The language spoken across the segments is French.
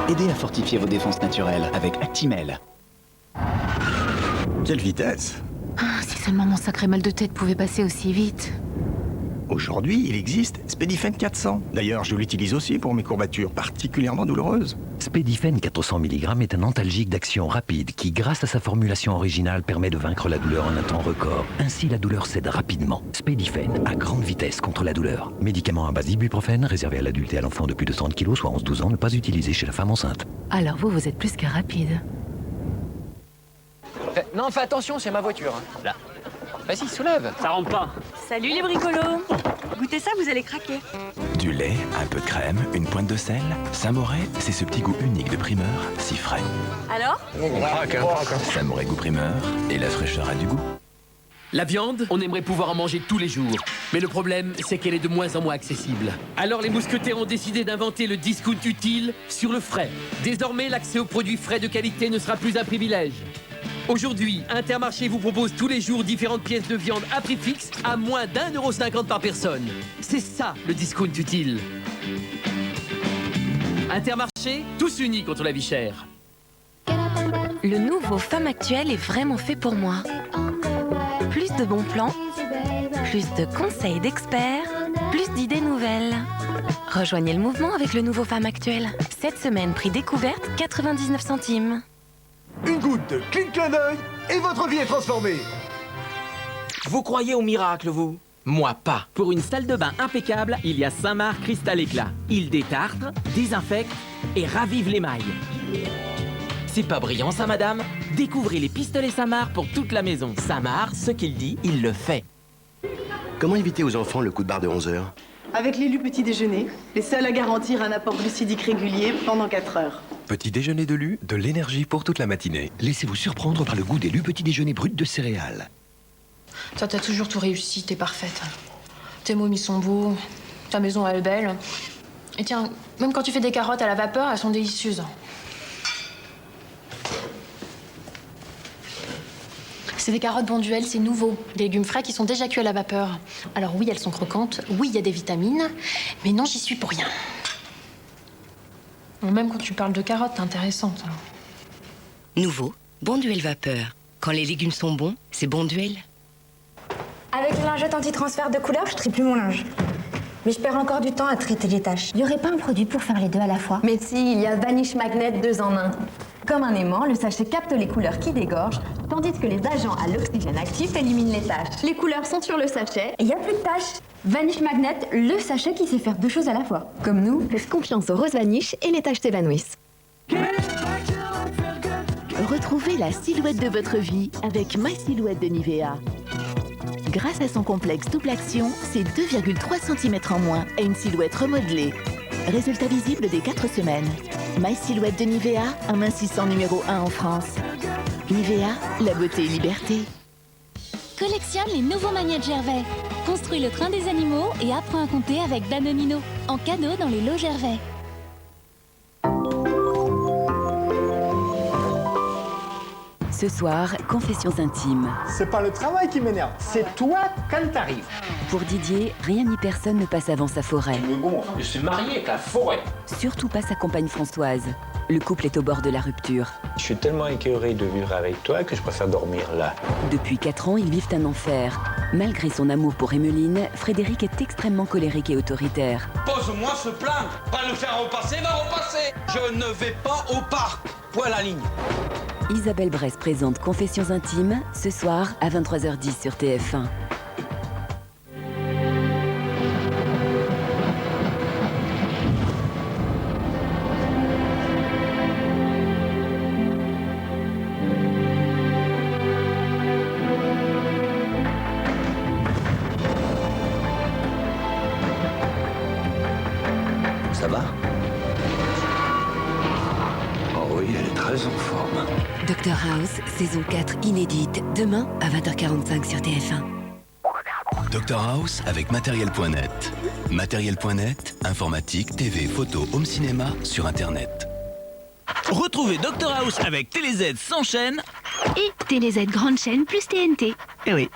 Aidez à fortifier vos défenses naturelles avec Actimel. Quelle vitesse! Ah, si seulement mon sacré mal de tête pouvait passer aussi vite. Aujourd'hui, il existe Spedifen 400. D'ailleurs, je l'utilise aussi pour mes courbatures particulièrement douloureuses. Spedifen 400 mg est un antalgique d'action rapide qui, grâce à sa formulation originale, permet de vaincre la douleur en un temps record. Ainsi, la douleur cède rapidement. Spedifen, à grande vitesse contre la douleur. Médicament à base d'ibuprofène, réservé à l'adulte et à l'enfant de plus de 30 kg, soit 11-12 ans, ne pas utilisé chez la femme enceinte. Alors vous êtes plus que rapide. Non, fais attention, c'est ma voiture. Là. Vas-y, soulève. Ça rentre pas. Salut les bricolos. Goûtez ça, vous allez craquer. Du lait, un peu de crème, une pointe de sel. Saint-Moré, c'est ce petit goût unique de primeur, si frais. Alors? Saint-Moré goût primeur, et la fraîcheur a du goût. La viande, on aimerait pouvoir en manger tous les jours. Mais le problème, c'est qu'elle est de moins en moins accessible. Alors les mousquetaires ont décidé d'inventer le discount utile sur le frais. Désormais, l'accès aux produits frais de qualité ne sera plus un privilège. Aujourd'hui, Intermarché vous propose tous les jours différentes pièces de viande à prix fixe à moins d'1,50 € par personne. C'est ça, le discount utile. Intermarché, tous unis contre la vie chère. Le nouveau Femme Actuelle est vraiment fait pour moi. Plus de bons plans, plus de conseils d'experts, plus d'idées nouvelles. Rejoignez le mouvement avec le nouveau Femme Actuelle. Cette semaine, prix découverte, 99 centimes. Une goutte de clin d'œil et votre vie est transformée. Vous croyez au miracle, vous? Moi, pas. Pour une salle de bain impeccable, il y a Saint-Marc Cristal Éclat. Il détartre, désinfecte et ravive l'émail. C'est pas brillant, ça, madame? Découvrez les pistolets Saint-Marc pour toute la maison. Saint-Marc, ce qu'il dit, il le fait. Comment éviter aux enfants le coup de barre de 11 heures? Avec l'élu petit déjeuner, les seuls à garantir un apport glucidique régulier pendant 4 heures. Petit déjeuner de Lu, de l'énergie pour toute la matinée. Laissez-vous surprendre par le goût des Lu petit déjeuner brut de céréales. Toi, t'as toujours tout réussi, t'es parfaite. Tes mômes, ils sont beaux, ta maison, elle est belle. Et tiens, même quand tu fais des carottes à la vapeur, elles sont délicieuses. C'est des carottes Bonduelle, c'est nouveau. Des légumes frais qui sont déjà cuits à la vapeur. Alors oui, elles sont croquantes, oui, il y a des vitamines, mais non, j'y suis pour rien. Même quand tu parles de carottes, t'es intéressante. Nouveau, Bonduelle vapeur. Quand les légumes sont bons, c'est Bonduelle. Avec une lingette anti-transfert de couleur, je trie plus mon linge. Mais je perds encore du temps à traiter les tâches. Il n'y aurait pas un produit pour faire les deux à la fois? Mais si, il y a Vanish Magnet 2 en 1. Comme un aimant, le sachet capte les couleurs qui dégorgent, tandis que les agents à l'oxygène actif éliminent les taches. Les couleurs sont sur le sachet et il n'y a plus de taches. Vanish Magnet, le sachet qui sait faire 2 choses à la fois. Comme nous, faites confiance au rose Vanish et les taches s'évanouissent. Retrouvez la silhouette de votre vie avec My Silhouette de Nivea. Grâce à son complexe double action, c'est 2,3 cm en moins et une silhouette remodelée. Résultat visible dès 4 semaines. My Silhouette de Nivea, amincissant numéro 1 en France. Nivea, la beauté et liberté. Collectionne les nouveaux magnets de Gervais. Construis le train des animaux et apprends à compter avec Danonino. En cadeau dans les lots Gervais. Ce soir, confessions intimes. C'est pas le travail qui m'énerve, c'est toi quand t'arrives. Pour Didier, rien ni personne ne passe avant sa forêt. Mais bon, je suis marié avec la forêt. Surtout pas sa compagne Françoise. Le couple est au bord de la rupture. Je suis tellement écœuré de vivre avec toi que je préfère dormir là. Depuis 4 ans, ils vivent un enfer. Malgré son amour pour Emmeline, Frédéric est extrêmement colérique et autoritaire. Pose-moi ce plan. Pas le faire repasser, va repasser. Je ne vais pas au parc. Point la ligne. Isabelle Bresse présente Confessions intimes, ce soir à 23h10 sur TF1. Ça va? Oh oui, elle est très en forme. Dr House, saison 4 inédite, demain à 20h45 sur TF1. Dr House avec Matériel.net. Matériel.net, informatique, TV, photo, home cinéma sur Internet. Retrouvez Dr House avec TéléZ sans chaîne Et TéléZ grande chaîne plus TNT. Eh oui.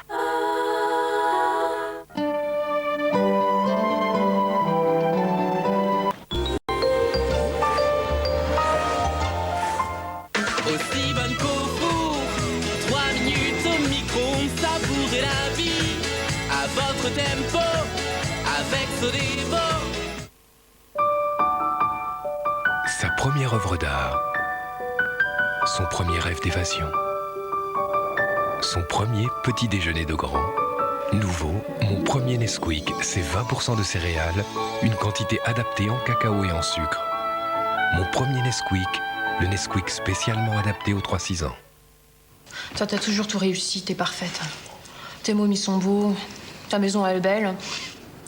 votre tempo avec Sodebo. Sa première œuvre d'art. Son premier rêve d'évasion. Son premier petit déjeuner de grand. Nouveau, mon premier Nesquik, c'est 20% de céréales, une quantité adaptée en cacao et en sucre. Mon premier Nesquik, le Nesquik spécialement adapté aux 3-6 ans. Toi, t'as toujours tout réussi, t'es parfaite. Tes mômes, ils sont beaux, ta maison, elle est belle.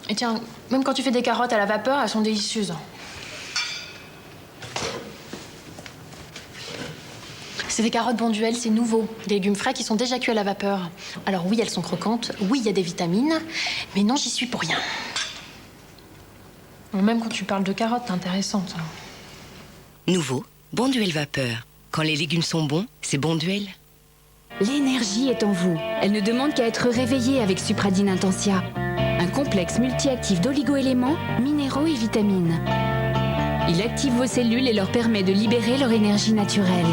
Et tiens, même quand tu fais des carottes à la vapeur, elles sont délicieuses. C'est des carottes Bonduelle, c'est nouveau. Des légumes frais qui sont déjà cuits à la vapeur. Alors oui, elles sont croquantes, oui, il y a des vitamines, mais non, j'y suis pour rien. Même quand tu parles de carottes, t'es intéressante. Nouveau, Bonduelle vapeur. Quand les légumes sont bons, c'est Bonduelle. L'énergie est en vous. Elle ne demande qu'à être réveillée avec Supradyn Intensia. Un complexe multi-actif d'oligo-éléments, minéraux et vitamines. Il active vos cellules et leur permet de libérer leur énergie naturelle.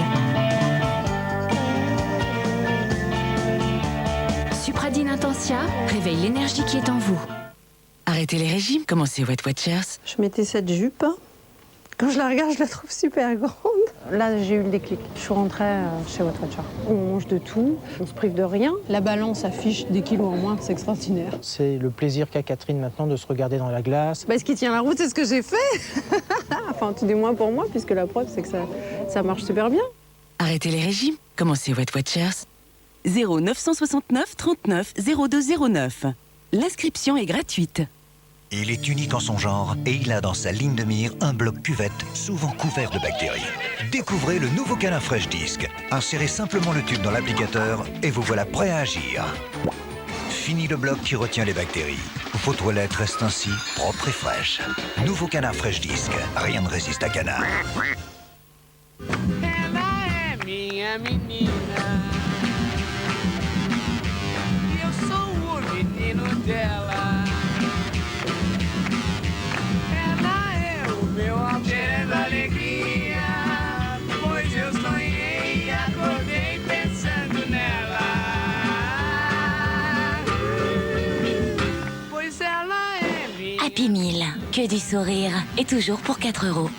Supradyn Intensia réveille l'énergie qui est en vous. Arrêtez les régimes, commencez Weight Watchers. Je mettais cette jupe. Quand je la regarde, je la trouve super grande. Là, j'ai eu le déclic. Je suis rentrée chez Weight Watchers. On mange de tout, on se prive de rien. La balance affiche des kilos en moins, c'est extraordinaire. C'est le plaisir qu'a Catherine maintenant de se regarder dans la glace. Ce qui tient la route, c'est ce que j'ai fait. Enfin, tout du moins pour moi, puisque la preuve, c'est que ça marche super bien. Arrêtez les régimes, commencez Weight Watchers. 0969 39 0209. L'inscription est gratuite. Il est unique en son genre et il a dans sa ligne de mire un bloc cuvette souvent couvert de bactéries. Découvrez le nouveau Canard Fresh Disc. Insérez simplement le tube dans l'applicateur et vous voilà prêt à agir. Fini le bloc qui retient les bactéries. Vos toilettes restent ainsi propres et fraîches. Nouveau Canard Fresh Disc. Rien ne résiste à Canard. Happy Meal, que du sourire et toujours pour 4 €.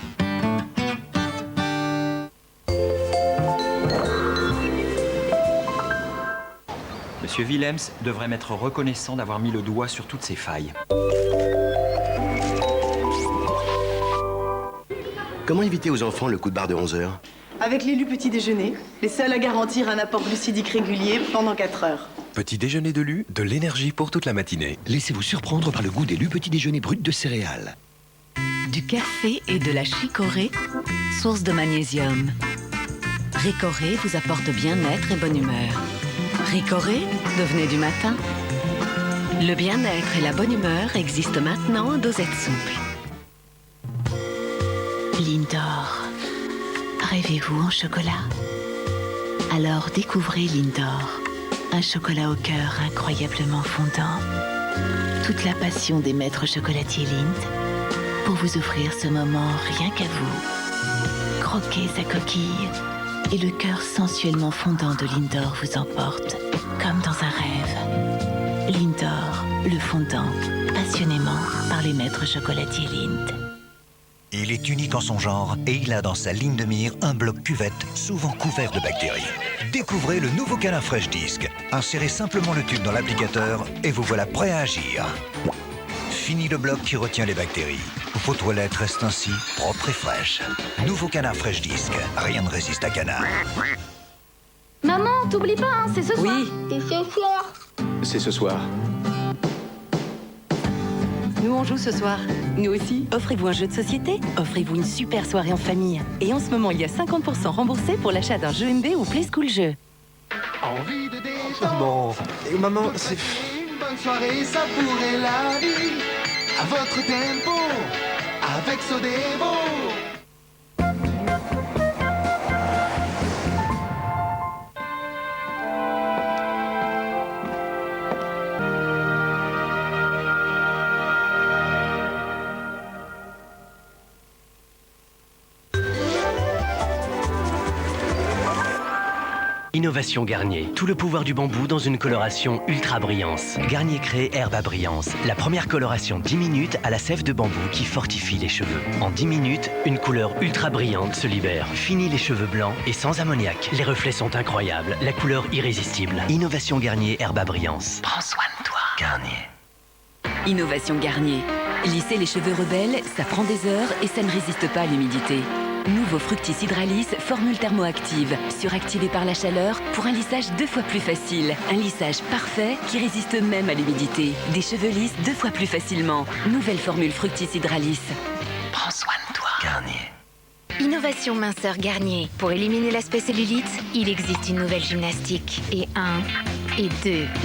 Monsieur Willems devrait m'être reconnaissant d'avoir mis le doigt sur toutes ces failles. Comment éviter aux enfants le coup de barre de 11 heures? Avec l'élu petit déjeuner, les seuls à garantir un apport glucidique régulier pendant 4 heures. Petit déjeuner de Lu, de l'énergie pour toute la matinée. Laissez-vous surprendre par le goût des Lu petit déjeuner brut de céréales. Du café et de la chicorée, source de magnésium. Ricoré vous apporte bien-être et bonne humeur. Ricoré, devenez du matin. Le bien-être et la bonne humeur existent maintenant en dosette souple. Lindor. Rêvez-vous en chocolat? Alors découvrez Lindor. Un chocolat au cœur incroyablement fondant. Toute la passion des maîtres chocolatiers Lind pour vous offrir ce moment rien qu'à vous. Croquez sa coquille et le cœur sensuellement fondant de Lindor vous emporte comme dans un rêve. Lindor, le fondant, passionnément par les maîtres chocolatiers Lind. Il est unique en son genre et il a dans sa ligne de mire un bloc cuvette souvent couvert de bactéries. Découvrez le nouveau Canard Fresh Disc. Insérez simplement le tube dans l'applicateur et vous voilà prêt à agir. Fini le bloc qui retient les bactéries. Vos toilettes restent ainsi propres et fraîches. Nouveau Canard Fresh Disc. Rien ne résiste à Canard. Maman, t'oublies pas, hein, c'est ce soir. Oui. C'est ce soir. C'est ce soir. Nous on joue ce soir. Nous aussi. Offrez-vous un jeu de société. Offrez-vous une super soirée en famille. Et en ce moment, il y a 50% remboursé pour l'achat d'un jeu MB ou Play School Jeu. Envie de détendre. Bon. Et maman, c'est... Une bonne soirée, ça pourrait la vie. À votre tempo, avec Sodebo. Innovation Garnier. Tout le pouvoir du bambou dans une coloration ultra brillance. Garnier crée Herbe à brillance. La première coloration 10 minutes à la sève de bambou qui fortifie les cheveux. En 10 minutes, une couleur ultra brillante se libère. Fini les cheveux blancs et sans ammoniac. Les reflets sont incroyables. La couleur irrésistible. Innovation Garnier Herbe à brillance. Prends soin de toi. Garnier. Innovation Garnier. Lisser les cheveux rebelles, ça prend des heures et ça ne résiste pas à l'humidité. Nouveau Fructis Hydralis, formule thermoactive, suractivée par la chaleur pour un lissage 2 fois plus facile. Un lissage parfait qui résiste même à l'humidité. Des cheveux lisses 2 fois plus facilement. Nouvelle formule Fructis Hydralis. Prends soin de toi. Garnier. Innovation minceur Garnier. Pour éliminer l'aspect cellulite, il existe une nouvelle gymnastique. Et 1 et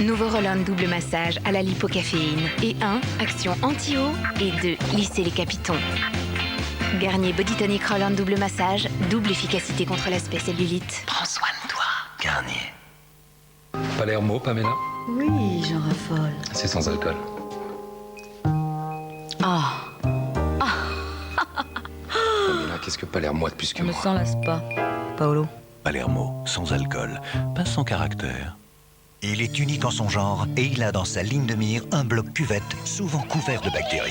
2. Nouveau roll-on double massage à la lipocaféine. Et 1. Action anti-eau. Et 2. Lisser les capitons. Garnier Body Tonic Roll-on double massage. Double efficacité contre l'aspect cellulite. Prends soin de toi. Garnier. Palermo, Pamela? Oui, j'en raffole. C'est sans alcool. Ah. Pamela, qu'est-ce que Palermo a de plus que On ne moi? s'en lasse pas, Paolo. Palermo, sans alcool, pas sans caractère. Il est unique en son genre et il a dans sa ligne de mire un bloc cuvette souvent couvert de bactéries.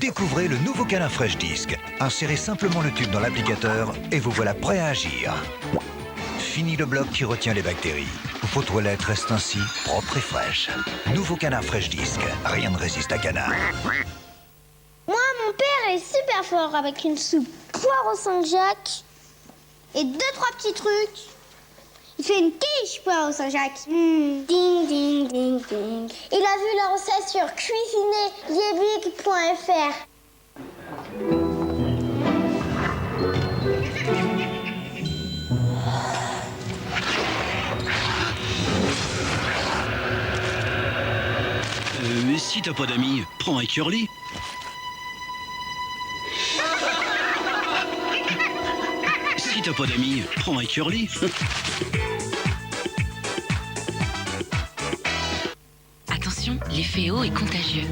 Découvrez le nouveau canard Fresh Disc. Insérez simplement le tube dans l'applicateur et vous voilà prêt à agir. Fini le bloc qui retient les bactéries. Vos toilettes restent ainsi propres et fraîches. Nouveau canard Fresh Disc. Rien ne résiste à canard. Moi, mon père est super fort avec une soupe poire au Saint-Jacques et 2-3 petits trucs. Il fait une quiche poire au Saint-Jacques. Ding, ding, ding, ding. Il a vu la recette sur cuisinerliebig.fr. Mais si t'as pas d'amis, prends un curly. Si t'as pas d'amis, prends un curly. Attention, l'effet EO est contagieux.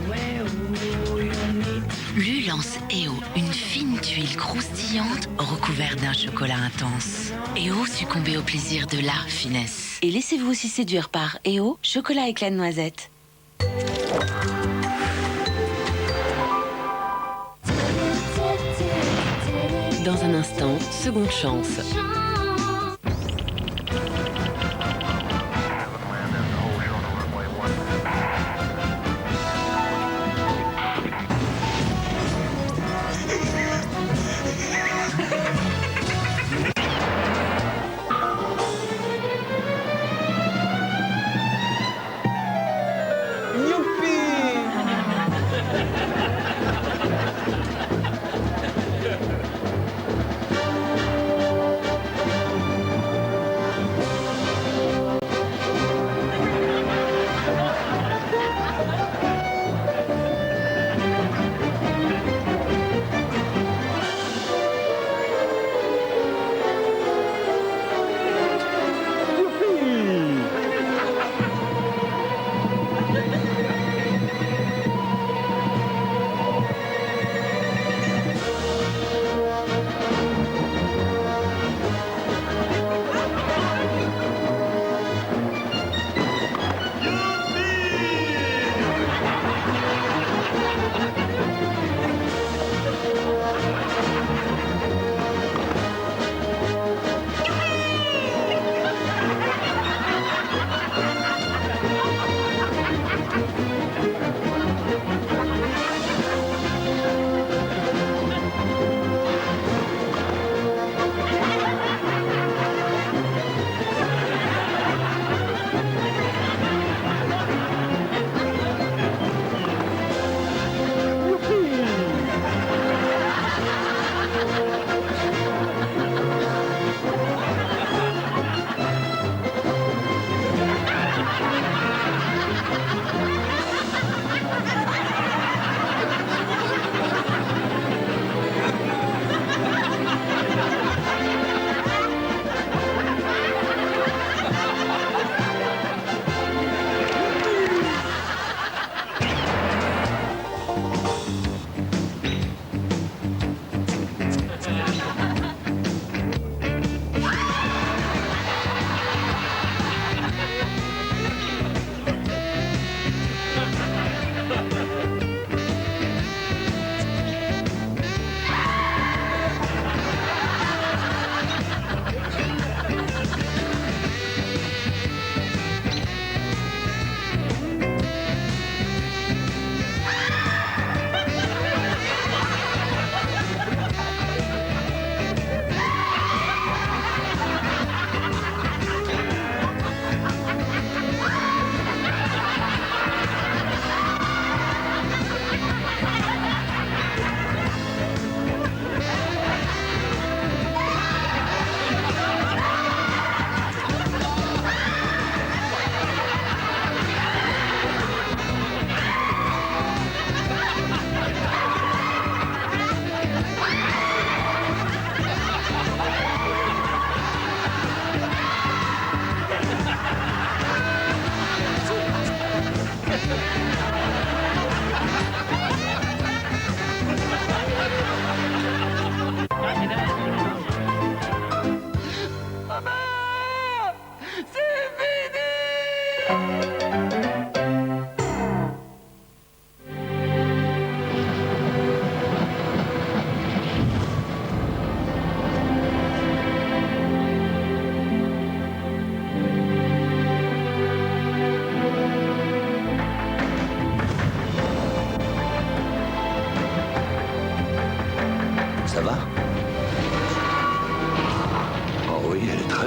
Lu lance EO, une fine tuile croustillante recouverte d'un chocolat intense. EO, succombez au plaisir de la finesse. Et laissez-vous aussi séduire par EO, chocolat éclat de noisette. Dans un instant, seconde chance.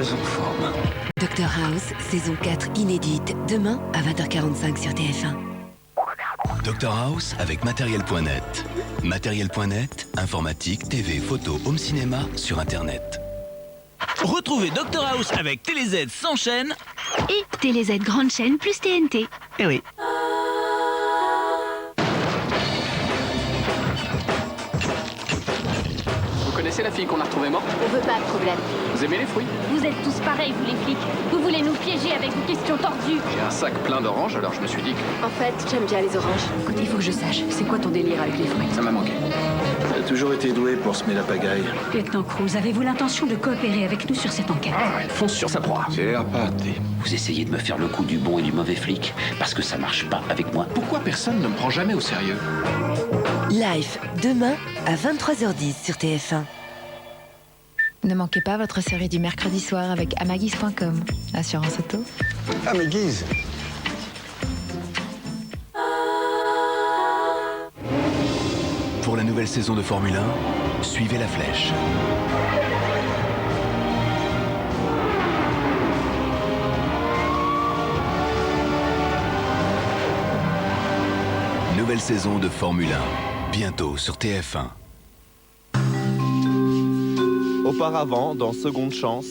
très en forme. Dr House, saison 4 inédite, demain à 20h45 sur TF1. Dr House avec Matériel.net. Matériel.net, informatique, TV, photo, home cinéma sur Internet. Retrouvez Dr House avec TéléZ sans chaîne Et TéléZ grande chaîne plus TNT. Eh oui. Vous connaissez la fille qu'on a retrouvée morte? On veut pas de problème. Vous aimez les fruits? Vous êtes tous pareils, vous les flics. Vous voulez nous piéger avec vos questions tordues. J'ai un sac plein d'oranges, alors je me suis dit que... En fait, j'aime bien les oranges. Écoute, il faut que je sache. C'est quoi ton délire avec les fruits? Ça m'a manqué. Elle a toujours été douée pour semer la pagaille. Lieutenant Cruz, avez-vous l'intention de coopérer avec nous sur cette enquête? Fonce sur sa proie. C'est rapaté. Vous essayez de me faire le coup du bon et du mauvais flic, parce que ça marche pas avec moi. Pourquoi personne ne me prend jamais au sérieux? Live, demain à 23h10 sur TF1. Ne manquez pas votre série du mercredi soir avec Amagis.com. Assurance auto. Ah mais Guise. Pour la nouvelle saison de Formule 1, suivez la flèche. Nouvelle saison de Formule 1, bientôt sur TF1. Auparavant, dans Seconde Chance,